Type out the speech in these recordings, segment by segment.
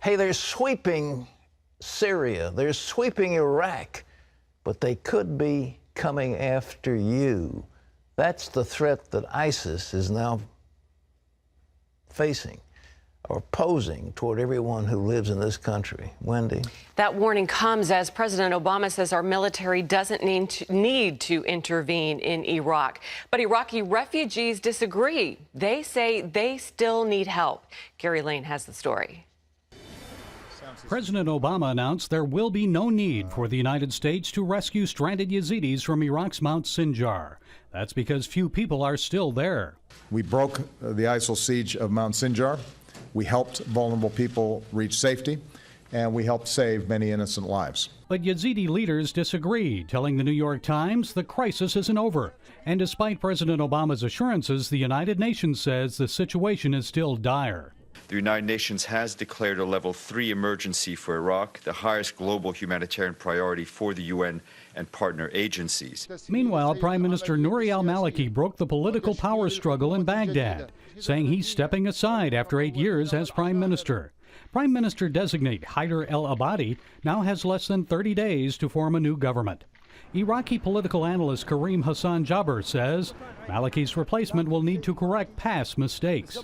Hey, they're sweeping Syria, they're sweeping Iraq, but they could be coming after you. That's the threat that ISIS is now facing or posing toward everyone who lives in this country. Wendy? That warning comes as President Obama says our military doesn't need to intervene in Iraq. But Iraqi refugees disagree. They say they still need help. Gary Lane has the story. President Obama announced there will be no need for the United States to rescue stranded Yazidis from Iraq's Mount Sinjar. That's because few people are still there. We broke the ISIL siege of Mount Sinjar. We helped vulnerable people reach safety, and we helped save many innocent lives. But Yazidi leaders disagree, telling the New York Times the crisis isn't over. And despite President Obama's assurances, the United Nations says the situation is still dire. The United Nations has declared a level 3 emergency for Iraq, the highest global humanitarian priority for the UN and partner agencies. Meanwhile, Prime Minister Nouri al-Maliki broke the political power struggle in Baghdad, saying he's stepping aside after 8 years as Prime Minister. Prime Minister-designate Haider el-Abadi now has less than 30 days to form a new government. Iraqi political analyst Karim Hassan Jabber says Maliki's replacement will need to correct past mistakes.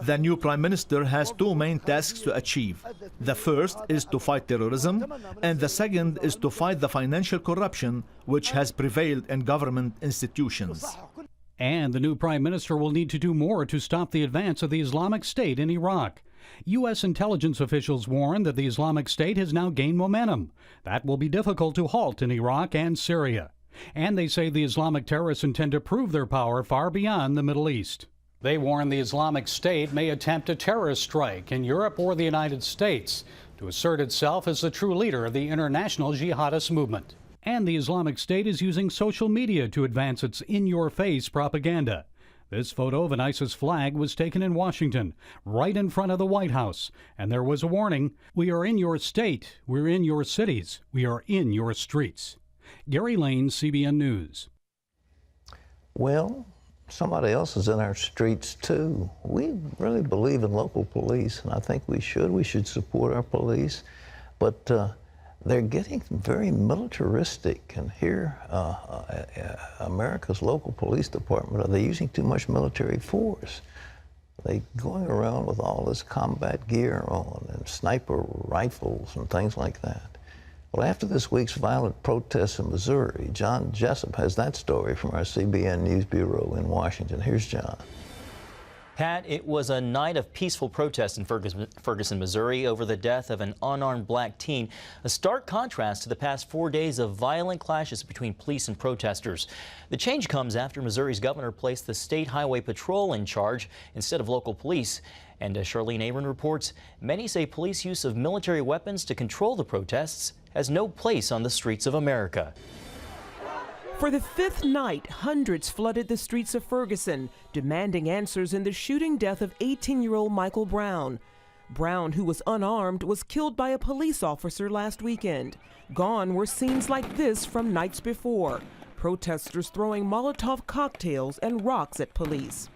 The new prime minister has two main tasks to achieve. The first is to fight terrorism, and the second is to fight the financial corruption which has prevailed in government institutions. And the new prime minister will need to do more to stop the advance of the Islamic State in Iraq. U.S. intelligence officials warn that the Islamic State has now gained momentum. That will be difficult to halt in Iraq and Syria. And they say the Islamic terrorists intend to prove their power far beyond the Middle East. They warn the Islamic State may attempt a terrorist strike in Europe or the United States to assert itself as the true leader of the international jihadist movement. And the Islamic State is using social media to advance its in-your-face propaganda. This photo of an ISIS flag was taken in Washington, right in front of the White House. And there was a warning: we are in your state, we're in your cities, we are in your streets. Gary Lane, CBN News. Well, somebody else is in our streets, too. We really believe in local police, and I think we should. We should support our police. But they're getting very militaristic, and here, America's local police department, are they using too much military force? They going around with all this combat gear on and sniper rifles and things like that. Well, after this week's violent protests in Missouri, John Jessup has that story from our CBN News Bureau in Washington. Here's John. Pat, it was a night of peaceful protest in Ferguson, Missouri over the death of an unarmed black teen, a stark contrast to the past 4 days of violent clashes between police and protesters. The change comes after Missouri's governor placed the State Highway Patrol in charge instead of local police. And as Charlene Aaron reports, many say police use of military weapons to control the protests has no place on the streets of America. For the fifth night, hundreds flooded the streets of Ferguson, demanding answers in the shooting death of 18-year-old Michael Brown. Brown, who was unarmed, was killed by a police officer last weekend. Gone were scenes like this from nights before, protesters throwing Molotov cocktails and rocks at police.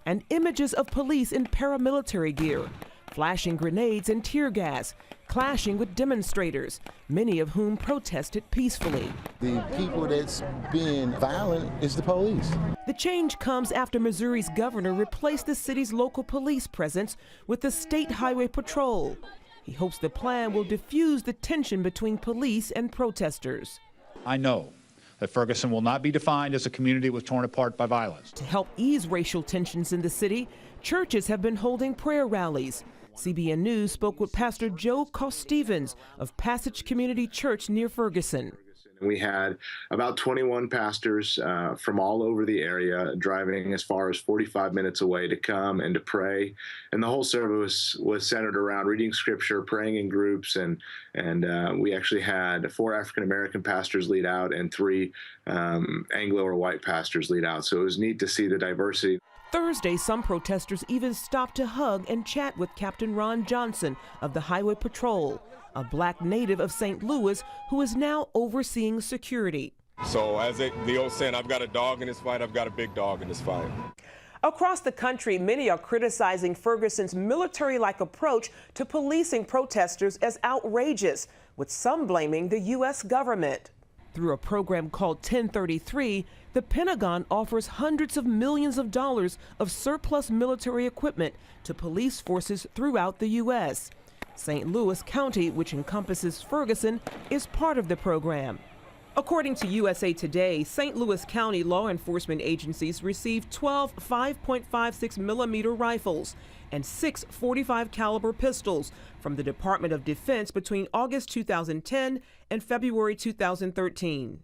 And images of police in paramilitary gear, flashing grenades and tear gas, clashing with demonstrators, many of whom protested peacefully. The people that's being violent is the police. The change comes after Missouri's governor replaced the city's local police presence with the State Highway Patrol. He hopes the plan will diffuse the tension between police and protesters. I know that Ferguson will not be defined as a community that was torn apart by violence. To help ease racial tensions in the city, churches have been holding prayer rallies. CBN News spoke with Pastor Joe Cost-Stevens of Passage Community Church near Ferguson. We had about 21 pastors from all over the area driving as far as 45 minutes away to come and to pray. And the whole service was centered around reading scripture, praying in groups, and we actually had 4 African-American pastors lead out and 3 Anglo or white pastors lead out. So it was neat to see the diversity. Thursday, some protesters even stopped to hug and chat with Captain Ron Johnson of the Highway Patrol, a black native of St. Louis who is now overseeing security. So as the old saying, I've got a dog in this fight, I've got a big dog in this fight. Across the country, many are criticizing Ferguson's military-like approach to policing protesters as outrageous, with some blaming the U.S. government. Through a program called 1033, the Pentagon offers hundreds of millions of dollars of surplus military equipment to police forces throughout the U.S. St. Louis County, which encompasses Ferguson, is part of the program. According to USA Today, St. Louis County law enforcement agencies received 12 5.56 millimeter rifles and 6 .45 caliber pistols from the Department of Defense between August 2010 and February 2013.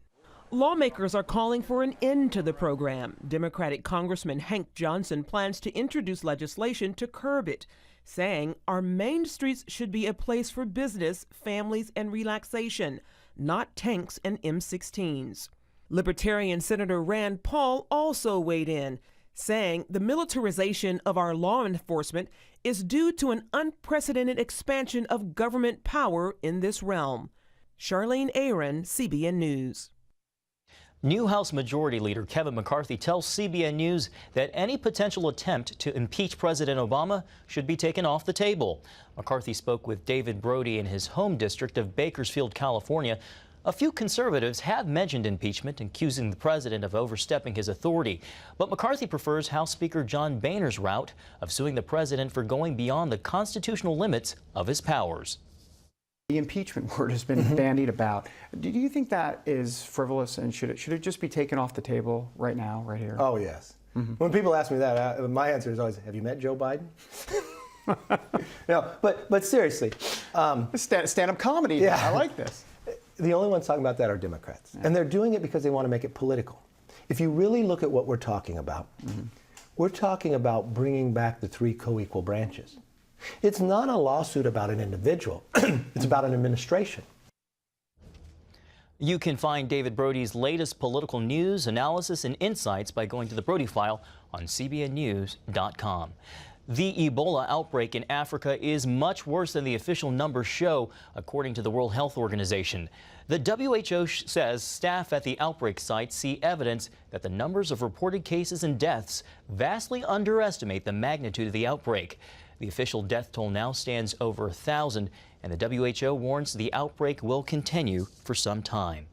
Lawmakers are calling for an end to the program. Democratic Congressman Hank Johnson plans to introduce legislation to curb it, saying our main streets should be a place for business, families, and relaxation, not tanks and M16s. Libertarian Senator Rand Paul also weighed in, saying the militarization of our law enforcement is due to an unprecedented expansion of government power in this realm. Charlene Aaron, CBN News. New House Majority Leader Kevin McCarthy tells CBN News that any potential attempt to impeach President Obama should be taken off the table. McCarthy spoke with David Brody in his home district of Bakersfield, California. A few conservatives have mentioned impeachment, accusing the president of overstepping his authority. But McCarthy prefers House Speaker John Boehner's route of suing the president for going beyond the constitutional limits of his powers. The impeachment word has been bandied about. Do you think that is frivolous, and should it just be taken off the table right now, right here? Oh, yes. When people ask me that, my answer is always, have you met Joe Biden? No, but seriously. Stand-up comedy. Yeah. I like this. The only ones talking about that are Democrats. Yeah. And they're doing it because they want to make it political. If you really look at what we're talking about, we're talking about bringing back the 3 co-equal branches. It's not a lawsuit about an individual. It's about an administration. You can find David Brody's latest political news, analysis, and insights by going to the Brody File on cbnnews.com. The Ebola outbreak in Africa is much worse than the official numbers show, according to the World Health Organization. The WHO says staff at the outbreak site see evidence that the numbers of reported cases and deaths vastly underestimate the magnitude of the outbreak. The official death toll now stands over 1,000, and the WHO warns the outbreak will continue for some time.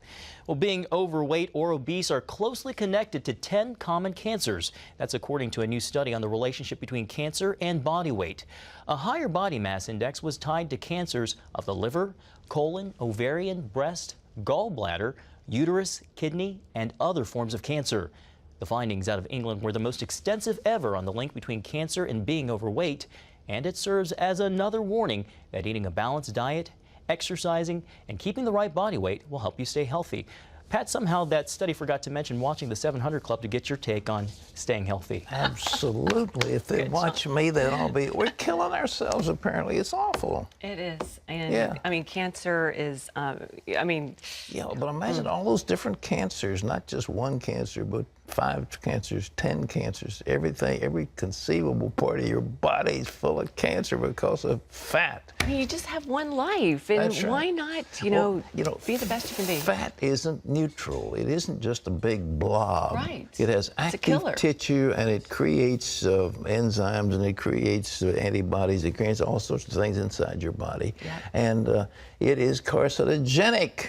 Well, being overweight or obese are closely connected to 10 common cancers. That's according to a new study on the relationship between cancer and body weight. A higher body mass index was tied to cancers of the liver, colon, ovarian, breast, gallbladder, uterus, kidney, and other forms of cancer. The findings out of England were the most extensive ever on the link between cancer and being overweight, and it serves as another warning that eating a balanced diet, exercising, and keeping the right body weight will help you stay healthy. Pat, somehow that study forgot to mention watching the 700 Club to get your take on staying healthy. Absolutely. If they watch me, they'll all be, we're killing ourselves, apparently. It's awful. It is. And, yeah. I mean, cancer is, Yeah, but imagine all those different cancers, not just one cancer, but 5 cancers, 10 cancers, everything, every conceivable part of your body is full of cancer because of fat. I mean, you just have one life, and That's right. why not, be the best you can be? Fat isn't neutral. It isn't just a big blob. Right. It has active tissue, and it creates enzymes, and it creates antibodies. It creates all sorts of things inside your body. Yeah. And it is carcinogenic.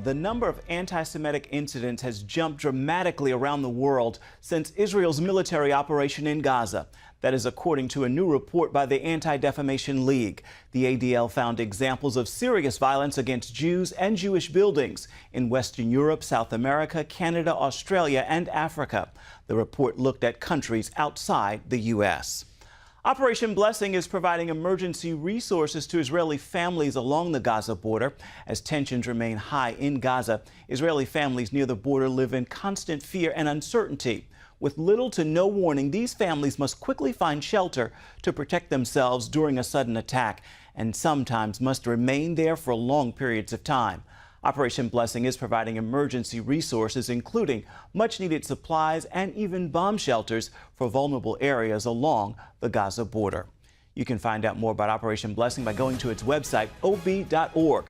The number of anti-Semitic incidents has jumped dramatically around the world since Israel's military operation in Gaza. That is according to a new report by the Anti-Defamation League. The ADL found examples of serious violence against Jews and Jewish buildings in Western Europe, South America, Canada, Australia, and Africa. The report looked at countries outside the U.S. Operation Blessing is providing emergency resources to Israeli families along the Gaza border. As tensions remain high in Gaza, Israeli families near the border live in constant fear and uncertainty. With little to no warning, these families must quickly find shelter to protect themselves during a sudden attack, and sometimes must remain there for long periods of time. Operation Blessing is providing emergency resources, including much-needed supplies and even bomb shelters for vulnerable areas along the Gaza border. You can find out more about Operation Blessing by going to its website, ob.org.